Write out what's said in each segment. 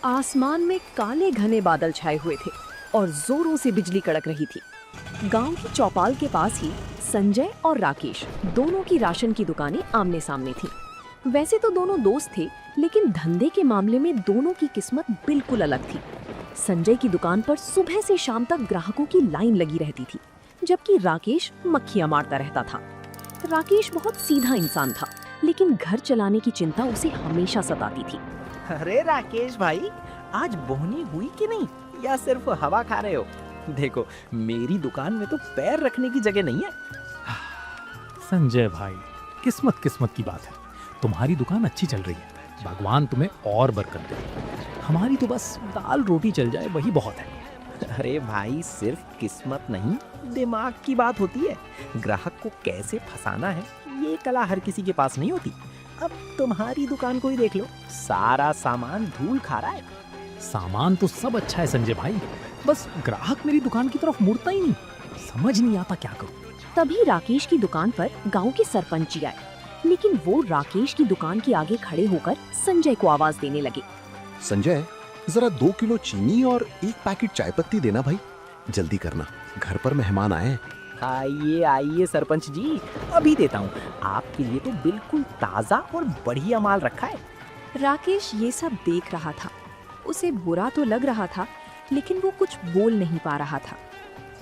आसमान में काले घने बादल छाए हुए थे और जोरों से बिजली कड़क रही थी। गांव की चौपाल के पास ही संजय और राकेश दोनों की राशन की दुकानें आमने सामने थीं। वैसे तो दोनों दोस्त थे, लेकिन धंधे के मामले में दोनों की किस्मत बिल्कुल अलग थी। संजय की दुकान पर सुबह से शाम तक ग्राहकों की लाइन लगी रहती थी, जबकि राकेश मक्खियां मारता रहता था। राकेश बहुत सीधा इंसान था, लेकिन घर चलाने की चिंता उसे हमेशा सताती थी। अरे राकेश भाई, आज बोहनी हुई कि नहीं, या सिर्फ हवा खा रहे हो? देखो, मेरी दुकान में तो पैर रखने की जगह नहीं है। संजय भाई, किस्मत किस्मत की बात है। तुम्हारी दुकान अच्छी चल रही है, भगवान तुम्हें और बरकत दे। हमारी तो बस दाल रोटी चल जाए वही बहुत है। अरे भाई, सिर्फ किस्मत नहीं, दिमाग की बात होती है। ग्राहक को कैसे फंसाना है, ये कला हर किसी के पास नहीं होती। अब तुम्हारी दुकान को ही देख लो, सारा सामान धूल खा रहा है। सामान तो सब अच्छा है संजय भाई, बस ग्राहक मेरी दुकान की तरफ मुड़ता ही नहीं। समझ नहीं आता क्या करूं। तभी राकेश की दुकान पर गांव के सरपंच जी आए, लेकिन वो राकेश की दुकान के आगे खड़े होकर संजय को आवाज देने लगे। संजय, जरा 2 किलो चीनी और 1 पैकेट चाय पत्ती देना भाई, जल्दी करना, घर पर मेहमान आए हैं। आइए आइए सरपंच जी, अभी देता हूँ। आपके लिए तो बिल्कुल ताज़ा और बढ़िया माल रखा है। राकेश ये सब देख रहा था। उसे बुरा तो लग रहा था, लेकिन वो कुछ बोल नहीं पा रहा था।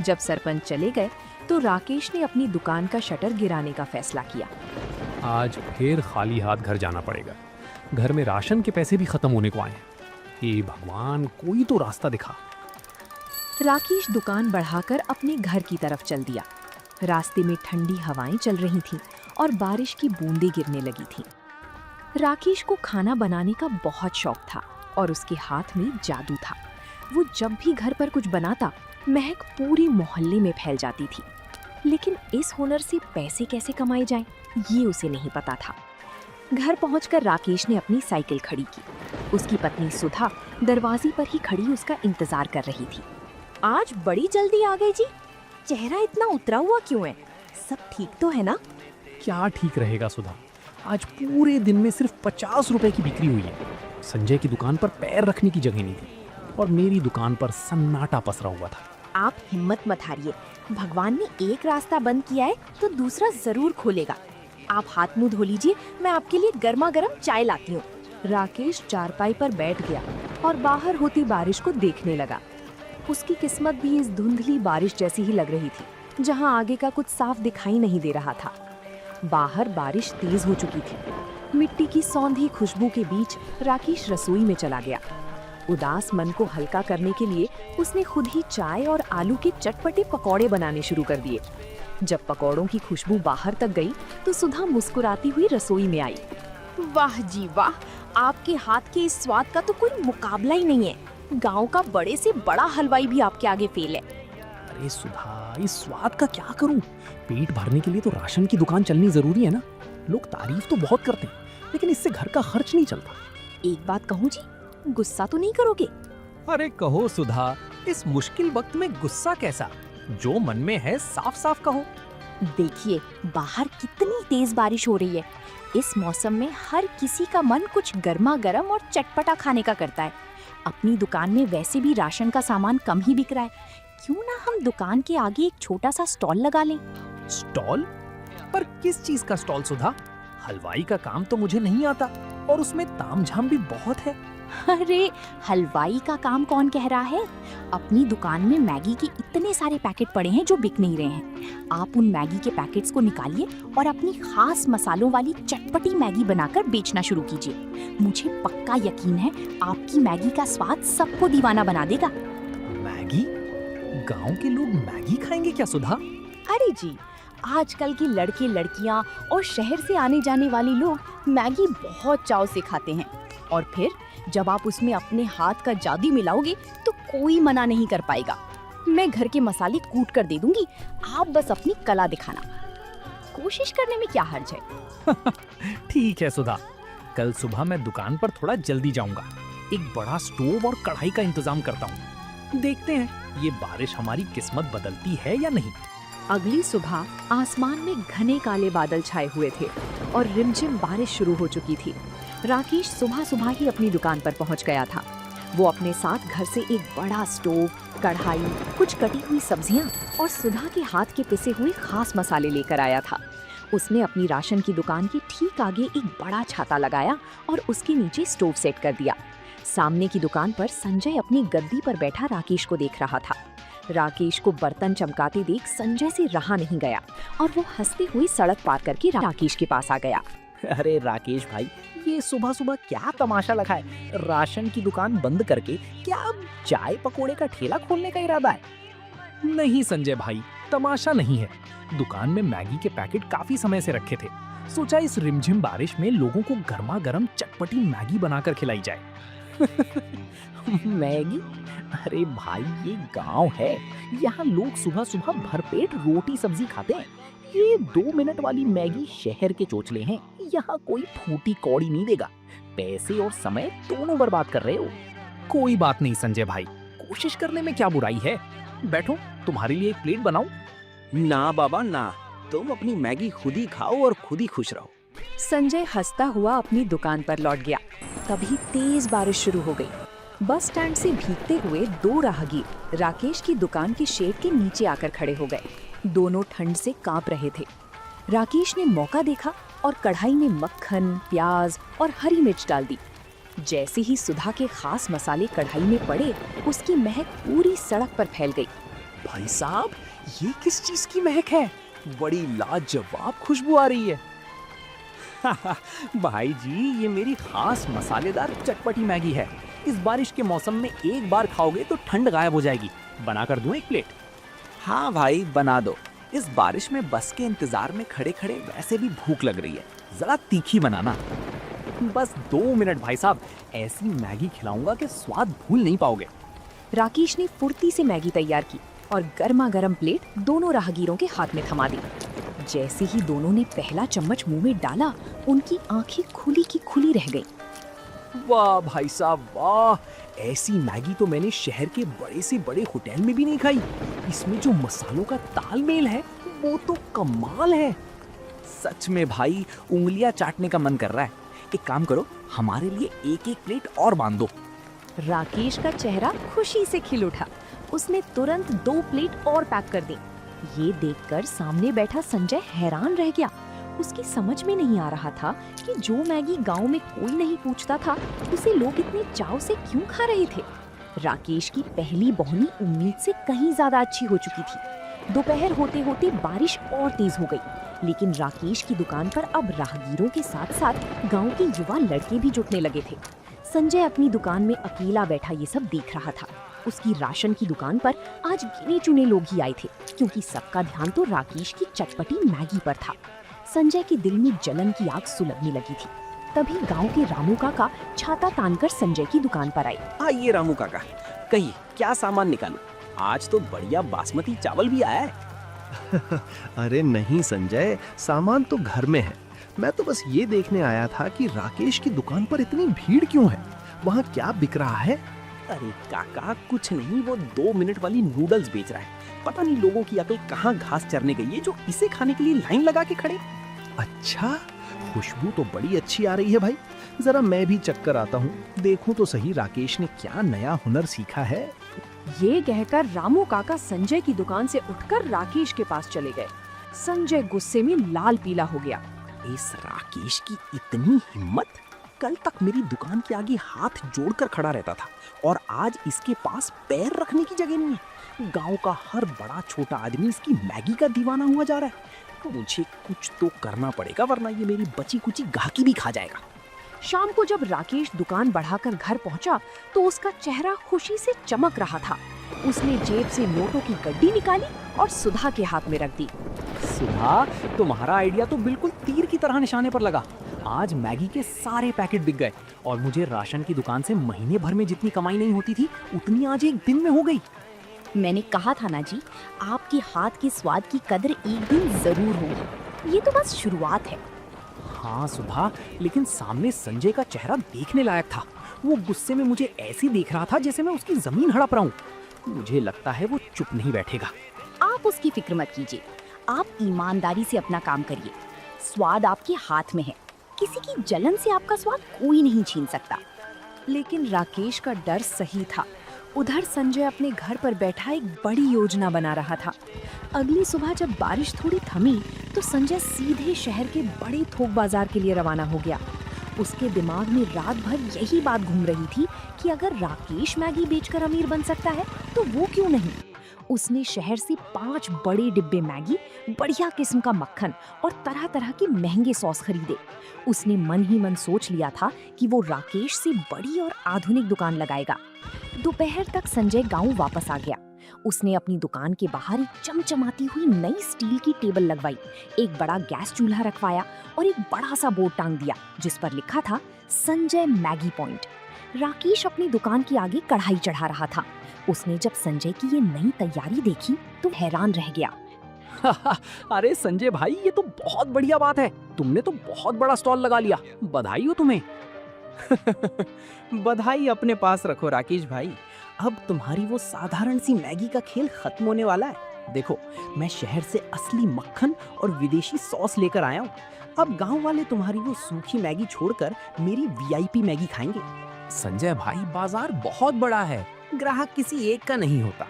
जब सरपंच चले गए तो राकेश ने अपनी दुकान का शटर गिराने का फैसला किया। आज फिर खाली हाथ घर जाना पड़ेगा। घर में राशन के पैसे भी खत्म होने को आए हैं। हे भगवान, कोई तो रास्ता दिखा। राकेश दुकान बढ़ाकर अपने घर की तरफ चल दिया। रास्ते में ठंडी हवाएं चल रही थीं और बारिश की बूंदें गिरने लगी थीं। राकेश को खाना बनाने का बहुत शौक था और उसके हाथ में जादू था। वो जब भी घर पर कुछ बनाता, महक पूरे मोहल्ले में फैल जाती थी। लेकिन इस हुनर से पैसे कैसे कमाए जाएं, ये उसे नहीं पता था। घर पहुंचकर राकेश ने अपनी साइकिल खड़ी की। उसकी पत्नी सुधा दरवाजे पर ही खड़ी उसका इंतजार कर रही थी। आज बड़ी जल्दी आ गई जी, चेहरा इतना उतरा हुआ क्यों है? सब ठीक तो है ना? क्या ठीक रहेगा सुधा, आज पूरे दिन में सिर्फ 50 रुपए की बिक्री हुई है। संजय की दुकान पर पैर रखने की जगह नहीं थी और मेरी दुकान पर सन्नाटा पसरा हुआ था। आप हिम्मत मत हारिए, भगवान ने एक रास्ता बंद किया है तो दूसरा जरूर खोलेगा। आप हाथ मुंह धो लीजिए, मैं आपके लिए गर्मा गर्म चाय लाती हूँ। राकेश चारपाई पर बैठ गया और बाहर होती बारिश को देखने लगा। उसकी किस्मत भी इस धुंधली बारिश जैसी ही लग रही थी, जहाँ आगे का कुछ साफ दिखाई नहीं दे रहा था। बाहर बारिश तेज हो चुकी थी। मिट्टी की सौंधी खुशबू के बीच राकेश रसोई में चला गया। उदास मन को हल्का करने के लिए उसने खुद ही चाय और आलू के चटपटे पकौड़े बनाने शुरू कर दिए। जब पकौड़ों की खुशबू बाहर तक गई तो सुधा मुस्कुराती हुई रसोई में आई। वाह जी वाह, आपके हाथ के इस स्वाद का तो कोई मुकाबला ही नहीं है। गांव का बड़े से बड़ा हलवाई भी आपके आगे फेल है। अरे सुधा, इस स्वाद का क्या करूं? पेट भरने के लिए तो राशन की दुकान चलनी जरूरी है ना। लोग तारीफ तो बहुत करते हैं, लेकिन इससे घर का खर्च नहीं चलता। एक बात कहूँ जी, गुस्सा तो नहीं करोगे? अरे कहो सुधा, इस मुश्किल वक्त में गुस्सा कैसा? जो मन में है साफ साफ कहो। देखिए, बाहर कितनी तेज बारिश हो रही है। इस मौसम में हर किसी का मन कुछ गर्मा गर्म और चटपटा खाने का करता है। अपनी दुकान में वैसे भी राशन का सामान कम ही बिक रहा है, क्यों ना हम दुकान के आगे एक छोटा सा स्टॉल लगा लें? स्टॉल? पर किस चीज का स्टॉल सुधा? हलवाई का काम तो मुझे नहीं आता और उसमें तामझाम भी बहुत है। अरे हलवाई का काम कौन कह रहा है? अपनी दुकान में मैगी के इतने सारे पैकेट पड़े हैं जो बिक नहीं रहे हैं। आप उन मैगी के पैकेट्स को निकालिए और अपनी खास मसालों वाली चटपटी मैगी बनाकर बेचना शुरू कीजिए। मुझे पक्का यकीन है आपकी मैगी का स्वाद सबको दीवाना बना देगा। मैगी? गांव के लोग मैगी खाएंगे क्या सुधा? अरे जी, आजकल के लड़के लड़कियां और शहर से आने जाने वाले लोग मैगी बहुत चाव से खाते हैं, और फिर जब आप उसमें अपने हाथ का जादू मिलाओगे तो कोई मना नहीं कर पाएगा। मैं घर के मसाले कूट कर दे दूंगी, आप बस अपनी कला दिखाना। कोशिश करने में क्या हर्ज है? ठीक है सुधा, कल सुबह मैं दुकान पर थोड़ा जल्दी जाऊंगा। एक बड़ा स्टोव और कढ़ाई का इंतजाम करता हूँ। देखते हैं ये बारिश हमारी किस्मत बदलती है या नहीं। अगली सुबह आसमान में घने काले बादल छाए हुए थे और रिमझिम बारिश शुरू हो चुकी थी। राकेश सुबह सुबह ही अपनी दुकान पर पहुंच गया था। वो अपने साथ घर से एक बड़ा स्टोव, कढ़ाई, कुछ कटी हुई सब्जियां और सुधा के हाथ के पिसे हुए खास मसाले लेकर आया था। उसने अपनी राशन की दुकान के ठीक आगे एक बड़ा छाता लगाया और उसके नीचे स्टोव सेट कर दिया। सामने की दुकान पर संजय अपनी गद्दी पर बैठा राकेश को देख रहा था। राकेश को बर्तन चमकाते देख संजय से रहा नहीं गया और वो हंसते हुए सड़क पार करके राकेश के पास आ गया। अरे राकेश भाई, ये सुबह सुबह क्या तमाशा लगा है? राशन की दुकान बंद करके क्या अब चाय पकोड़े का ठेला खोलने का इरादा है? नहीं संजय भाई, तमाशा नहीं है। दुकान में मैगी के पैकेट काफी समय से रखे थे। सोचा इस रिमझिम बारिश में लोगों को गर्मा गर्म चटपटी मैगी बनाकर खिलाई जाए। मैगी? अरे भाई, ये गांव है। यहाँ लोग सुबह सुबह भरपेट रोटी सब्जी खाते हैं। ये 2 मिनट वाली मैगी शहर के चोचले हैं। यहाँ कोई फूटी कौड़ी नहीं देगा। पैसे और समय दोनों बर्बाद कर रहे हो। कोई बात नहीं संजय भाई, कोशिश करने में क्या बुराई है। बैठो, तुम्हारे लिए एक प्लेट बनाऊं? ना बाबा ना, तुम अपनी मैगी खुद ही खाओ और खुद ही खुश रहो। संजय हंसता हुआ अपनी दुकान पर लौट गया। तभी तेज बारिश शुरू हो गई। बस स्टैंड से भीगते हुए 2 राहगीर राकेश की दुकान के शेड के नीचे आकर खड़े हो गए। दोनों ठंड से कांप रहे थे। राकेश ने मौका देखा और कढ़ाई में मक्खन, प्याज और हरी मिर्च डाल दी। जैसे ही सुधा के खास मसाले कढ़ाई में पड़े, उसकी महक पूरी सड़क पर फैल गई। भाई साहब, ये किस चीज की महक है? बड़ी लाजवाब खुशबू आ रही है। भाई जी, ये मेरी खास मसालेदार चटपटी मैगी है। इस बारिश के मौसम में एक बार खाओगे तो ठंड गायब हो जाएगी। बनाकर दूं एक प्लेट? हाँ भाई, बना दो। इस बारिश में बस के इंतजार में खड़े खड़े वैसे भी भूख लग रही है। जरा तीखी बनाना। बस 2 मिनट भाई साहब, ऐसी मैगी खिलाऊंगा कि स्वाद भूल नहीं पाओगे। राकेश ने फुर्ती से मैगी तैयार की और गर्मा गर्म प्लेट दोनों राहगीरों के हाथ में थमा दी। जैसे ही दोनों ने पहला चम्मच मुंह में डाला, उनकी आंखें खुली की खुली रह गईं। वाह भाई साहब वाह, ऐसी मैगी तो मैंने शहर के बड़े से बड़े होटल में भी नहीं खाई। इसमें जो मसालों का तालमेल है वो तो कमाल है। सच में भाई, उंगलियां चाटने का मन कर रहा है। एक काम करो, हमारे लिए एक एक प्लेट और बांध दो। राकेश का चेहरा खुशी से खिल उठा। उसने तुरंत 2 प्लेट और पैक कर दी। ये देखकर सामने बैठा संजय हैरान रह गया। उसकी समझ में नहीं आ रहा था कि जो मैगी गांव में कोई नहीं पूछता था, उसे लोग इतने चाव से क्यों खा रहे थे। राकेश की पहली बोहनी उम्मीद से कहीं ज्यादा अच्छी हो चुकी थी। दोपहर होते होते बारिश और तेज हो गई, लेकिन राकेश की दुकान पर अब राहगीरों के साथ साथ गांव के युवा लड़के भी जुटने लगे थे। संजय अपनी दुकान में अकेला बैठा ये सब देख रहा था। उसकी राशन की दुकान पर आज गिने चुने लोग ही आए थे, क्योंकि सबका ध्यान तो राकेश की चटपटी मैगी पर था। संजय के दिल में जलन की आग सुलगने लगी थी। तभी गांव के रामू काका छाता तानकर संजय की दुकान पर आए। आइए रामू काका, कहिए क्या सामान निकालूं? आज तो बढ़िया बासमती चावल भी आया है। अरे नहीं संजय, सामान तो घर में है। मैं तो बस ये देखने आया था कि राकेश की दुकान पर इतनी भीड़ क्यों है, वहाँ क्या बिक रहा है। अरे काका, कुछ नहीं, वो 2 मिनट वाली नूडल्स बेच रहा है। पता नहीं लोगों की अकल कहाँ घास चरने गई है जो इसे खाने के लिए लाइन लगा के खड़े। अच्छा, खुशबू तो बड़ी अच्छी आ रही है भाई। जरा मैं भी चक्कर आता हूँ, देखूं तो सही राकेश ने क्या नया हुनर सीखा है। ये कहकर रामू काका संजय की दुकान से उठकर राकेश के पास चले गए। संजय गुस्से में लाल पीला हो गया। इस राकेश की इतनी हिम्मत! कल तक मेरी दुकान के आगे हाथ जोड़कर खड़ा रहता था और आज इसके पास पैर रखने की जगह नहीं है। गांव का हर बड़ा छोटा आदमी इसकी मैगी का दीवाना हुआ जा रहा है। मुझे कुछ तो करना पड़ेगा, वरना ये मेरी बची कुची गाहकी भी खा जाएगा। शाम को जब राकेश दुकान बढ़ाकर घर पहुंचा, तो उसका चेहरा खुशी से चमक रहा था। उसने जेब से नोटों की गड्डी निकाली और सुधा के हाथ में रख दी। सुधा, तुम्हारा आइडिया तो बिल्कुल तीर की तरह निशाने पर लगा। आज मैगी के सारे पैकेट बिक गए और मुझे राशन की दुकान से महीने भर में जितनी कमाई नहीं होती थी, उतनी आज एक दिन में हो गई। मैंने कहा था ना जी, आपके हाथ के स्वाद की कदर एक दिन जरूर होगी। ये तो बस शुरुआत है। हाँ सुधा, लेकिन सामने संजय का चेहरा देखने लायक था। वो गुस्से में मुझे ऐसे देख रहा था जैसे मैं उसकी जमीन हड़प रहा हूँ। मुझे लगता है वो चुप नहीं बैठेगा। आप उसकी फिक्र मत कीजिए, आप ईमानदारी से अपना काम करिए। स्वाद आपके हाथ में है, किसी की जलन से आपका स्वाद कोई नहीं छीन सकता। लेकिन राकेश का डर सही था। उधर संजय अपने घर पर बैठा एक बड़ी योजना बना रहा था। अगली सुबह जब बारिश थोड़ी थमी तो संजय सीधे शहर के बड़े थोक बाजार के लिए रवाना हो गया। उसके दिमाग में रात भर यही बात घूम रही थी कि अगर राकेश मैगी बेचकर अमीर बन सकता है तो वो क्यों नहीं। उसने शहर से 5 बड़े डिब्बे मैगी, बढ़िया किस्म का मक्खन और तरह तरह के महंगे सॉस खरीदे। उसने मन ही मन सोच लिया था कि वो राकेश से बड़ी और आधुनिक दुकान लगाएगा। दोपहर तक संजय गांव वापस आ गया। उसने अपनी दुकान के बाहर एक चमचमाती हुई नई स्टील की टेबल लगवाई, एक बड़ा गैस चूल्हा रखवाया और एक बड़ा सा बोर्ड टांग दिया जिस पर लिखा था संजय मैगी पॉइंट। राकेश अपनी दुकान के आगे कढ़ाई चढ़ा रहा था। उसने जब संजय की ये नई तैयारी देखी तो हैरान रह गया। अरे संजय भाई, ये तो बहुत बढ़िया बात है। तुमने तो बहुत बड़ा स्टॉल लगा लिया, बधाई हो तुम्हें। बधाई अपने पास रखो राकेश भाई। अब तुम्हारी वो साधारण सी मैगी का खेल खत्म होने वाला है। देखो, मैं शहर से असली मक्खन और विदेशी सॉस लेकर आया हूँ। अब गांव वाले तुम्हारी वो सूखी मैगी छोड़कर मेरी वीआईपी मैगी खाएंगे। संजय भाई, बाजार बहुत बड़ा है, ग्राहक किसी एक का नहीं होता।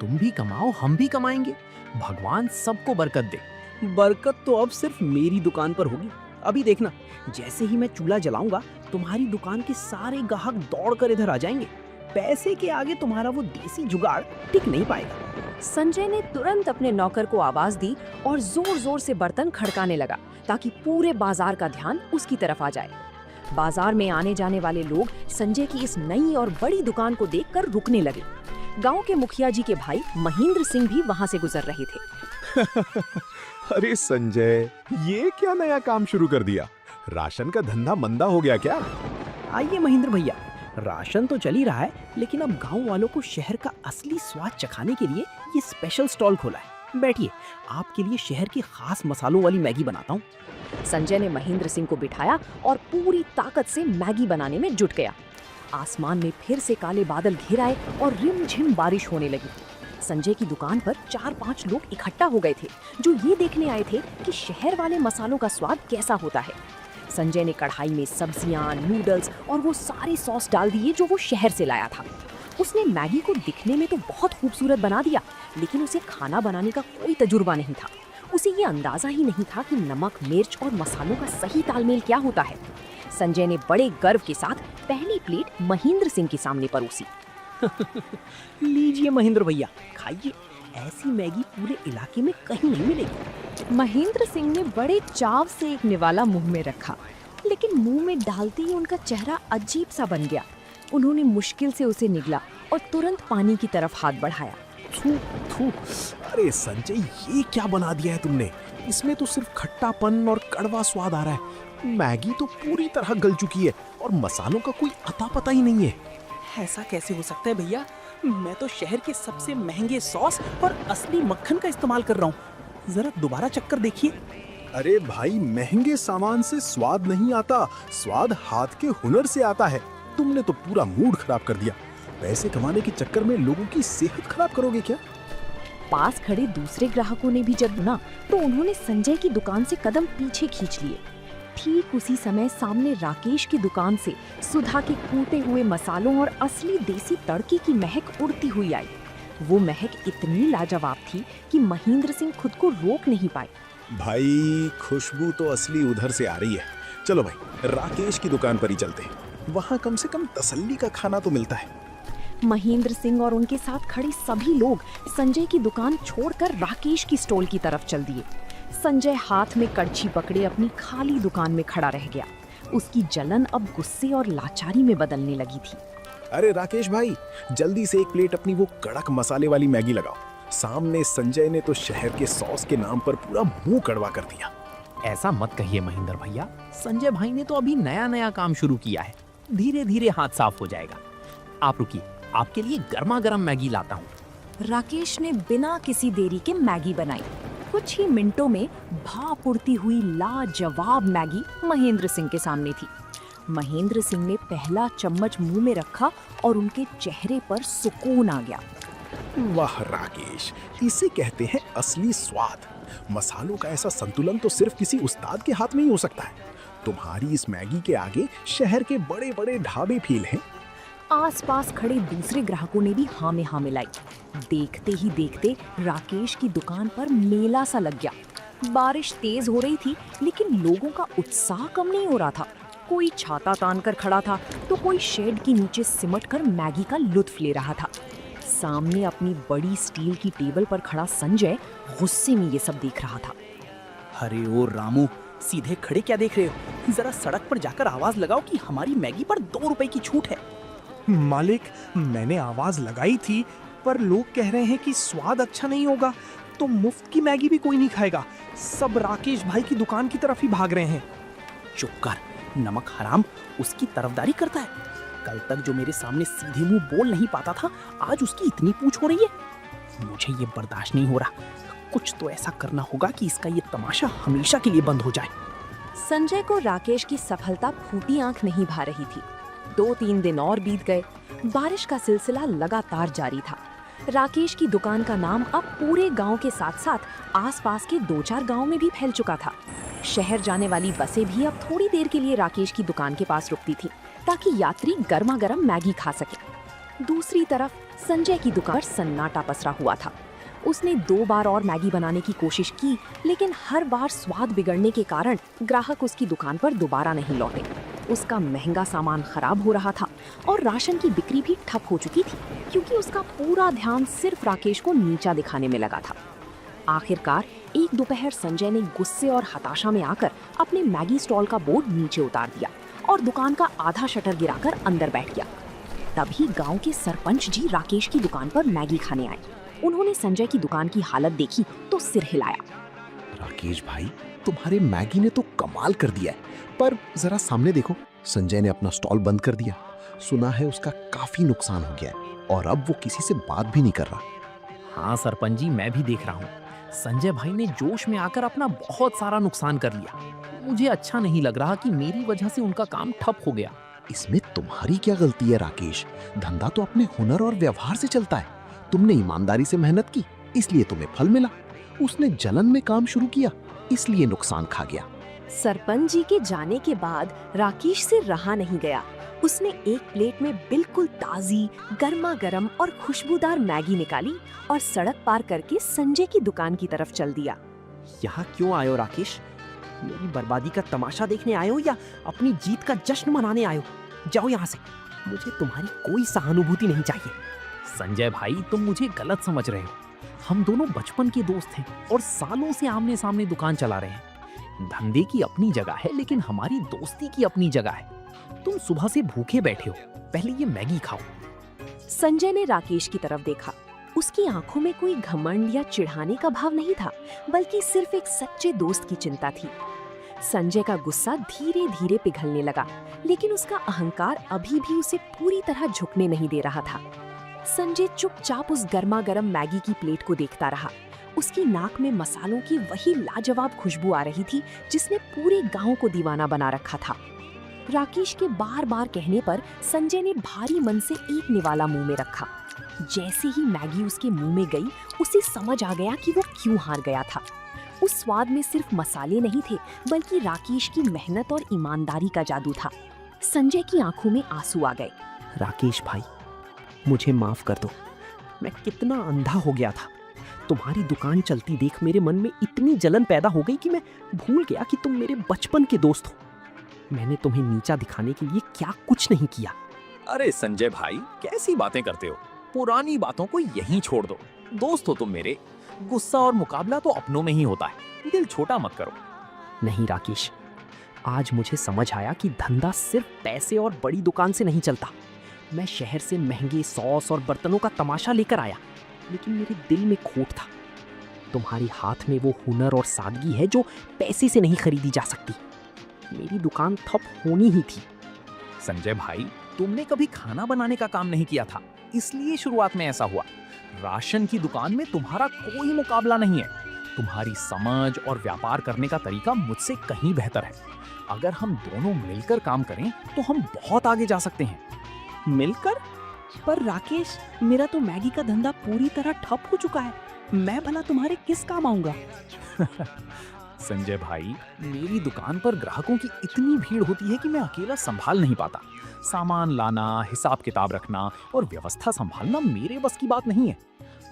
तुम भी कमाओ, हम भी कमाएंगे। भगवान सबको बरकत दे। बरकत तो अब सिर्फ मेरी दुकान पर होगी। अभी देखना, जैसे ही मैं चूल्हा जलाऊंगा तुम्हारी दुकान के सारे ग्राहक दौड़कर इधर आ जाएंगे। पैसे के आगे तुम्हारा वो देसी जुगाड़ टिक नहीं पाएगा। संजय ने तुरंत अपने नौकर को आवाज दी और जोर जोर से बर्तन खड़काने लगा ताकि पूरे बाजार का ध्यान उसकी तरफ आ जाए। बाजार में आने जाने वाले लोग संजय की इस नई और बड़ी दुकान को देखकर रुकने लगे। गांव के मुखिया जी के भाई महेंद्र सिंह भी वहां से गुजर रहे थे। अरे संजय, ये क्या नया काम शुरू कर दिया? राशन का धंधा मंदा हो गया क्या? आइए महेंद्र भैया, राशन तो चल ही रहा है, लेकिन अब गांव वालों को शहर का असली स्वाद चखाने के लिए ये स्पेशल स्टॉल खोला है। बैठिए, आपके लिए शहर की खास मसालों वाली मैगी बनाता हूँ। संजय ने महेंद्र सिंह को बिठाया और पूरी ताकत से मैगी बनाने में जुट गया। आसमान में फिर से काले बादल घिर आए और रिमझिम बारिश होने लगी। संजय की दुकान पर 4-5 लोग इकट्ठा हो गए थे जो ये देखने आए थे कि शहर वाले मसालों का स्वाद कैसा होता है। संजय ने कढ़ाई में सब्जियां, नूडल्स और वो सारे सॉस डाल दिए जो वो शहर से लाया था। उसने मैगी को दिखने में तो बहुत खूबसूरत बना दिया, लेकिन उसे खाना बनाने का कोई तजुर्बा नहीं था। उसे ये अंदाजा ही नहीं था कि नमक, मिर्च और मसालों का सही तालमेल क्या होता है। संजय ने बड़े गर्व के साथ पहली प्लेट महेंद्र सिंह के सामने परोसी। लीजिए महेंद्र भैया, खाइए। ऐसी मैगी पूरे इलाके में कहीं नहीं मिलेगी। महेंद्र सिंह ने बड़े चाव से एक निवाला मुंह में रखा, लेकिन मुंह में डालते ही उनका चेहरा अजीब सा बन गया। उन्होंने मुश्किल से उसे निगला और तुरंत पानी की तरफ हाथ बढ़ाया। थू थू। अरे संजय, ये क्या बना दिया है तुमने? इसमें तो सिर्फ खट्टापन और कड़वा स्वाद आ रहा है। मैगी तो पूरी तरह गल चुकी है और मसालों का कोई अता पता ही नहीं है। ऐसा कैसे हो सकता है भैया? मैं तो शहर के सबसे महंगे सॉस और असली मक्खन का इस्तेमाल कर रहा हूँ। जरा दोबारा चक्कर देखिए। अरे भाई, महंगे सामान से स्वाद नहीं आता, स्वाद हाथ के हुनर से आता है। तुमने तो पूरा मूड खराब कर दिया। पैसे कमाने के चक्कर में लोगों की सेहत खराब करोगे क्या? पास खड़े दूसरे ग्राहकों ने भी जब सुना तो उन्होंने संजय की दुकान से कदम पीछे खींच लिए। ठीक उसी समय सामने राकेश की दुकान से सुधा के कूटे हुए मसालों और असली देसी तड़के की महक उड़ती हुई आई। वो महक इतनी लाजवाब थी कि महेंद्र सिंह खुद को रोक नहीं पाए। भाई, खुशबू तो असली उधर से आ रही है। चलो भाई, राकेश की दुकान पर ही चलते हैं। वहाँ कम से कम तसल्ली का खाना तो मिलता है। महेंद्र सिंह और उनके साथ खड़े सभी लोग संजय की दुकान छोड़कर राकेश की स्टॉल की तरफ चल दिए। संजय हाथ में कड़छी पकड़े अपनी खाली दुकान में खड़ा रह गया। उसकी जलन अब गुस्से और लाचारी में बदलने लगी थी। अरे राकेश भाई, जल्दी से एक प्लेट अपनी वो कड़क मसाले वाली मैगी लगाओ। सामने संजय ने तो शहर के सॉस के नाम पर पूरा मुंह कड़वा कर दिया। ऐसा मत कहिए महेंद्र भैया, संजय भाई ने तो अभी नया नया काम शुरू किया है। धीरे धीरे हाथ साफ हो जाएगा। आप रुकिए, आपके लिए गर्मा गर्म मैगी लाता हूँ। राकेश ने बिना किसी देरी के मैगी बनाई। कुछ ही मिनटों में भाप उड़ती हुई लाजवाब मैगी महेंद्र सिंह के सामने थी। महेंद्र सिंह ने पहला चम्मच मुंह में रखा और उनके चेहरे पर सुकून आ गया। वाह राकेश, इसे कहते हैं असली स्वाद। मसालों का ऐसा संतुलन तो सिर्फ किसी उस्ताद के हाथ में ही हो सकता है। तुम्हारी इस मैगी के आगे शहर के बड़े बड़े ढाबे फेल हैं। आसपास खड़े दूसरे ग्राहकों ने भी हाँ में हाँ मिलाई। देखते ही देखते राकेश की दुकान पर मेला सा लग गया। बारिश तेज हो रही थी, लेकिन लोगों का उत्साह कम नहीं हो रहा था। कोई छाता तान कर खड़ा था तो कोई शेड के नीचे सिमट कर मैगी का लुत्फ ले रहा था। सामने अपनी बड़ी स्टील की टेबल पर खड़ा संजय गुस्से में ये सब देख रहा था। अरे ओ रामू, सीधे खड़े क्या देख रहे हो? जरा सड़क पर जाकर आवाज लगाओ कि हमारी मैगी पर 2 रुपए की छूट है। मालिक, मैंने आवाज लगाई थी, पर लोग कह रहे हैं कि स्वाद अच्छा नहीं होगा, तो मुफ्त की मैगी भी कोई नहीं खाएगा। सब राकेश भाई की दुकान की तरफ ही भाग रहे हैं। चुप कर, नमक हराम उसकी तरफदारी करता है। कल तक जो मेरे सामने सीधे मुंह बोल नहीं पाता था, आज उसकी इतनी पूछ हो रही है। मुझे ये बर्दाश्त नहीं हो रहा। कुछ तो ऐसा करना होगा कि इसका ये तमाशा हमेशा के लिए बंद हो जाए। संजय को राकेश की सफलता फूटी आंख नहीं भा रही थी। 2-3 दिन और बीत गए। बारिश का सिलसिला लगातार जारी था। राकेश की दुकान का नाम अब पूरे गांव के साथ साथ आसपास के 2-4 गांव में भी फैल चुका था। शहर जाने वाली बसें भी अब थोड़ी देर के लिए राकेश की दुकान के पास रुकती थी, ताकि यात्री गर्मा गर्म मैगी खा सके। दूसरी तरफ संजय की दुकान पर सन्नाटा पसरा हुआ था। उसने 2 बार और मैगी बनाने की कोशिश की, लेकिन हर बार स्वाद बिगड़ने के कारण ग्राहक उसकी दुकान पर दोबारा नहीं लौटे। उसका महंगा सामान खराब हो रहा था और राशन की बिक्री भी ठप हो चुकी थी, क्योंकि उसका पूरा ध्यान सिर्फ राकेश को नीचा दिखाने में लगा था। आखिरकार एक दोपहर संजय ने गुस्से और हताशा में आकर अपने मैगी स्टॉल का बोर्ड नीचे उतार दिया और दुकान का आधा शटर गिराकर अंदर बैठ गया। तभी गांव के सरपंच जी राकेश की दुकान पर मैगी खाने आए। उन्होंने संजय की दुकान की हालत देखी तो सिर हिलाया। राकेश भाई, तुम्हारे मैगी ने तो कमाल कर दिया है, पर जरा सामने देखो, संजय ने अपना स्टॉल बंद कर दिया। सुना है उसका काफी नुकसान हो गया है और अब वो किसी से बात भी नहीं कर रहा। हाँ सरपंच जी, मैं भी देख रहा हूँ। संजय भाई ने जोश में आकर अपना बहुत सारा नुकसान कर लिया। मुझे अच्छा नहीं लग रहा कि मेरी वजह से उनका काम ठप हो गया। इसमें तुम्हारी क्या गलती है राकेश? धंधा तो अपने हुनर और व्यवहार से चलता है। तुमने ईमानदारी से मेहनत की, इसलिए तुम्हें फल मिला। उसने जलन में काम शुरू किया, इसलिए नुकसान खा गया। सरपंच जी के जाने के बाद राकेश से रहा नहीं गया। उसने एक प्लेट में बिल्कुल ताजी, गर्मा गर्म और खुशबूदार मैगी निकाली और सड़क पार करके संजय की दुकान की तरफ चल दिया। यहाँ क्यों आए हो राकेश? मेरी बर्बादी का तमाशा देखने आए हो या अपनी जीत का जश्न मनाने आए हो? जाओ यहाँ से, मुझे तुम्हारी कोई सहानुभूति नहीं चाहिए। संजय भाई, तुम मुझे गलत समझ रहे हो। हम दोनों बचपन के दोस्त हैं और सालों से आमने सामने दुकान चला रहे हैं। धंधे की अपनी जगह है, लेकिन हमारी दोस्ती की अपनी जगह है। तुम सुबह से भूखे बैठे हो, पहले ये मैगी खाओ। संजय ने राकेश की तरफ देखा। उसकी आंखों में कोई घमंड या चिढ़ाने का भाव नहीं था, बल्कि सिर्फ एक सच्चे दोस्त की चिंता थी। संजय का गुस्सा धीरे धीरे पिघलने लगा, लेकिन उसका अहंकार अभी भी उसे पूरी तरह झुकने नहीं दे रहा था। संजय चुपचाप उस गर्मा गर्म मैगी की प्लेट को देखता रहा। उसकी नाक में मसालों की वही लाजवाब खुशबू आ रही थी जिसने पूरे गांव को दीवाना बना रखा था। राकेश के बार बार कहने पर संजय ने भारी मन से एक निवाला मुंह में रखा। जैसे ही मैगी उसके मुंह में गई, उसे समझ आ गया कि वो क्यों हार गया था। उस स्वाद में सिर्फ मसाले नहीं थे, बल्कि राकेश की मेहनत और ईमानदारी का जादू था। संजय की आंखों में आंसू आ गए। राकेश भाई, मुझे माफ कर दो। मैं कितना अंधा हो गया था। तुम्हारी दुकान चलती देख मेरे मन में इतनी जलन पैदा हो गई कि मैं भूल गया कि तुम मेरे बचपन के दोस्त हो। मैंने तुम्हें नीचा दिखाने के लिए क्या कुछ नहीं किया। अरे संजय भाई, कैसी बातें करते हो? पुरानी बातों को यहीं छोड़ दो। दोस्त हो तुम मेरे। गुस्सा और मुकाबला तो अपनों में ही होता है। दिल छोटा मत करो। नहीं राकेश, आज मुझे समझ आया कि धंधा सिर्फ पैसे और बड़ी दुकान से नहीं चलता। मैं शहर से महंगे सॉस और बर्तनों का तमाशा लेकर आया, लेकिन मेरे दिल में खोट था। तुम्हारे हाथ में वो हुनर और सादगी है जो पैसे से नहीं खरीदी जा सकती। मेरी दुकान ठप होनी ही थी। संजय भाई, तुमने कभी खाना बनाने का काम नहीं किया था, इसलिए शुरुआत में ऐसा हुआ। राशन की दुकान में तुम्हारा कोई मुकाबला नहीं है। तुम्हारी समझ और व्यापार करने का तरीका मुझसे कहीं बेहतर है। अगर हम दोनों मिलकर काम करें तो हम बहुत आगे जा सकते हैं। मिलकर? पर राकेश, मेरा तो मैगी का धंधा पूरी तरह ठप हो चुका है। मैं भला तुम्हारे किस काम आऊंगा? संजय भाई, मेरी दुकान पर ग्राहकों की इतनी भीड़ होती है कि मैं अकेला संभाल नहीं पाता। सामान लाना, हिसाब किताब रखना और व्यवस्था संभालना मेरे बस की बात नहीं है।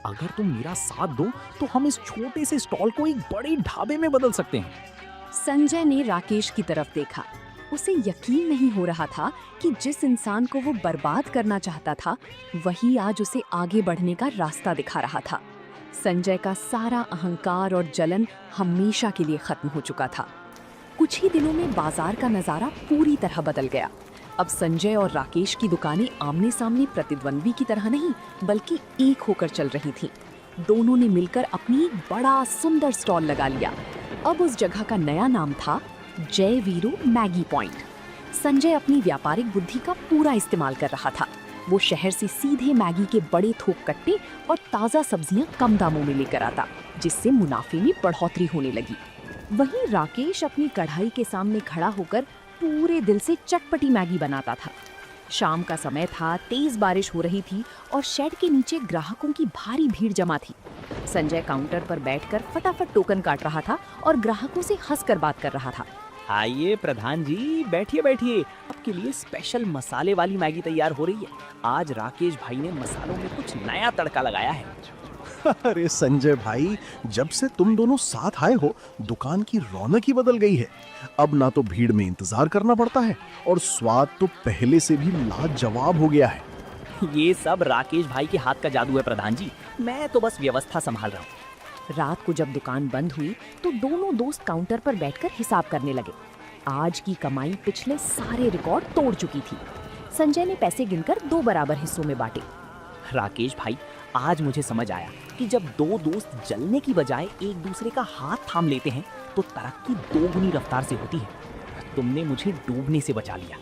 अगर तुम मेरा साथ दो तो हम इस छोटे से स्टॉल को एक बड़े ढाबे में बदल सकते हैं। संजय ने राकेश की तरफ देखा। उसे यकीन नहीं हो रहा था कि जिस इंसान को वो बर्बाद करना चाहता था, वही आज उसे आगे बढ़ने का रास्ता दिखा रहा था। संजय का सारा अहंकार और जलन हमेशा के लिए खत्म हो चुका था। कुछ ही दिनों में बाजार का नजारा पूरी तरह बदल गया। अब संजय और राकेश की दुकानें आमने सामने प्रतिद्वंद्वी की तरह नहीं, बल्कि एक होकर चल रही थीं। दोनों ने मिलकर अपनी एक बड़ा सुंदर स्टॉल लगा लिया। अब उस जगह का नया नाम था जय वीरू मैगी पॉइंट। संजय अपनी व्यापारिक बुद्धि का पूरा इस्तेमाल कर रहा था। वो शहर से सीधे मैगी के बड़े थोक कट्टे और ताज़ा सब्जियां कम दामों में लेकर आता, जिससे मुनाफे में बढ़ोतरी होने लगी। वहीं राकेश अपनी कढ़ाई के सामने खड़ा होकर पूरे दिल से चटपटी मैगी बनाता था। शाम का समय था, तेज बारिश हो रही थी और शेड के नीचे ग्राहकों की भारी भीड़ जमा थी। संजय काउंटर पर बैठकर फटाफट टोकन काट रहा था और ग्राहकों से हंसकर बात कर रहा था। आइए प्रधान जी, बैठिए बैठिए। आपके लिए स्पेशल मसाले वाली मैगी तैयार हो रही है। आज राकेश भाई ने मसालों में कुछ नया तड़का लगाया है। अरे संजय भाई, जब से तुम दोनों साथ आए हो, दुकान की रौनक ही बदल गई है। अब ना तो भीड़ में इंतजार करना पड़ता है और स्वाद तो पहले से भी लाजवाब हो गया है। ये सब राकेश भाई के हाथ का जादू है प्रधान जी। मैं तो बस व्यवस्था संभाल रहा हूँ। रात को जब दुकान बंद हुई तो दोनों दोस्त काउंटर पर बैठकर हिसाब करने लगे। आज की कमाई पिछले सारे रिकॉर्ड तोड़ चुकी थी। संजय ने पैसे गिनकर 2 बराबर हिस्सों में बांटे। राकेश भाई, आज मुझे समझ आया कि जब दो दोस्त जलने की बजाय एक दूसरे का हाथ थाम लेते हैं तो तरक्की 2 गुनी रफ्तार से होती है। तुमने मुझे डूबने से बचा लिया।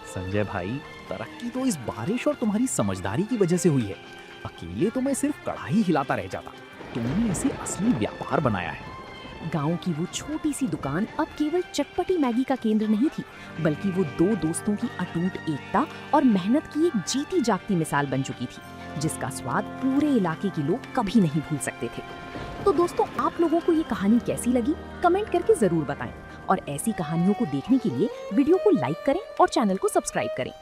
संजय भाई, तरक्की तो इस बारिश और तुम्हारी समझदारी की वजह से हुई है। अकेले तो मैं सिर्फ कढ़ाई हिलाता रह जाता। तुमने इसे असली व्यापार बनाया है। गांव की वो छोटी सी दुकान अब केवल चटपटी मैगी का केंद्र नहीं थी, बल्कि वो 2 दोस्तों की अटूट एकता और मेहनत की एक जीती जागती मिसाल बन चुकी थी, जिसका स्वाद पूरे इलाके के लोग कभी नहीं भूल सकते थे। तो दोस्तों, आप लोगों को ये कहानी कैसी लगी, कमेंट करके जरूर बताएं और ऐसी कहानियों को देखने के लिए वीडियो को लाइक करें और चैनल को सब्सक्राइब करें।